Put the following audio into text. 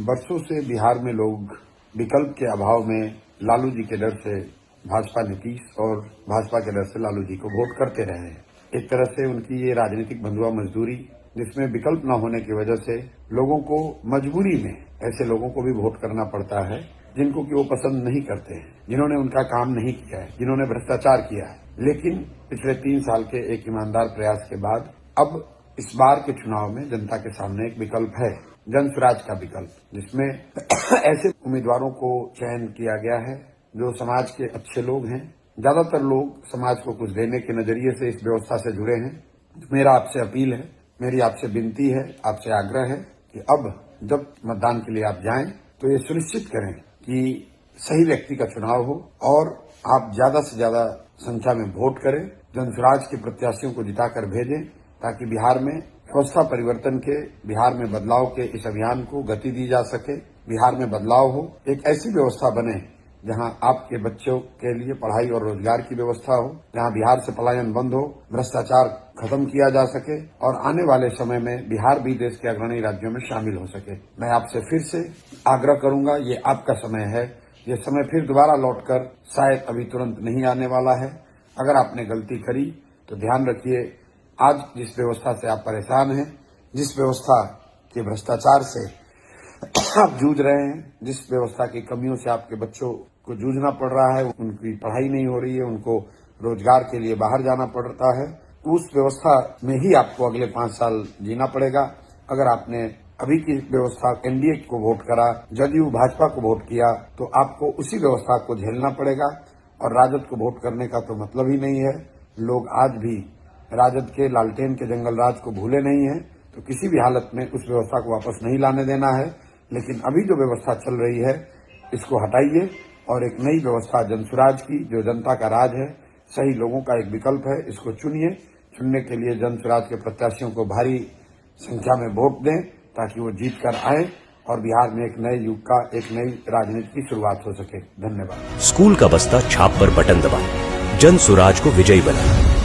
बरसों से बिहार में लोग विकल्प के अभाव में लालू जी के डर से भाजपा नीतीश और भाजपा के डर से लालू जी को वोट करते रहे हैं। एक तरह से उनकी ये राजनीतिक बंधुआ मजदूरी, जिसमें विकल्प न होने की वजह से लोगों को मजबूरी में ऐसे लोगों को भी वोट करना पड़ता है जिनको कि वो पसंद नहीं करते हैं, जिन्होंने उनका काम नहीं किया है, जिन्होंने भ्रष्टाचार किया है। लेकिन पिछले 3 साल के एक ईमानदार प्रयास के बाद अब इस बार के चुनाव में जनता के सामने एक विकल्प है, जन स्वराज का विकल्प, जिसमें ऐसे उम्मीदवारों को चयन किया गया है जो समाज के अच्छे लोग हैं। ज्यादातर लोग समाज को कुछ देने के नजरिए से इस व्यवस्था से जुड़े हैं। मेरा आपसे अपील है, मेरी आपसे विनती है, आपसे आग्रह है कि अब जब मतदान के लिए आप जाएं तो ये सुनिश्चित करें कि सही व्यक्ति का चुनाव हो और आप ज्यादा से ज्यादा संख्या में वोट करें, जन स्वराज के प्रत्याशियों को जिताकर भेजें, ताकि बिहार में व्यवस्था परिवर्तन के, बिहार में बदलाव के इस अभियान को गति दी जा सके। बिहार में बदलाव हो, एक ऐसी व्यवस्था बने जहां आपके बच्चों के लिए पढ़ाई और रोजगार की व्यवस्था हो, जहां बिहार से पलायन बंद हो, भ्रष्टाचार खत्म किया जा सके और आने वाले समय में बिहार भी देश के अग्रणी राज्यों में शामिल हो सके। मैं आपसे फिर से आग्रह करूंगा, ये आपका समय है, ये समय फिर दोबारा लौटकर शायद अभी तुरंत नहीं आने वाला है। अगर आपने गलती करी तो ध्यान रखिए, आज जिस व्यवस्था से आप परेशान हैं, जिस व्यवस्था के भ्रष्टाचार से आप जूझ रहे हैं, जिस व्यवस्था की कमियों से आपके बच्चों को जूझना पड़ रहा है, उनकी पढ़ाई नहीं हो रही है, उनको रोजगार के लिए बाहर जाना पड़ता है, उस व्यवस्था में ही आपको अगले 5 साल जीना पड़ेगा। अगर आपने अभी की व्यवस्था एनडीए को वोट करा, जदयू भाजपा को वोट किया, तो आपको उसी व्यवस्था को झेलना पड़ेगा और राजद को वोट करने का तो मतलब ही नहीं है। लोग आज भी राजद के लालटेन के जंगल राज को भूले नहीं है, तो किसी भी हालत में उस व्यवस्था को वापस नहीं लाने देना है। लेकिन अभी जो व्यवस्था चल रही है, इसको हटाइए और एक नई व्यवस्था जन स्वराज की, जो जनता का राज है, सही लोगों का एक विकल्प है, इसको चुनिए। चुनने के लिए जन स्वराज के प्रत्याशियों को भारी संख्या में वोट दें ताकि वो जीत कर आए और बिहार में एक नए युग का, एक नई राजनीति की शुरुआत हो सके। धन्यवाद। स्कूल का बस्ता छाप पर बटन दबाएं, जन स्वराज को विजयी बनाएं।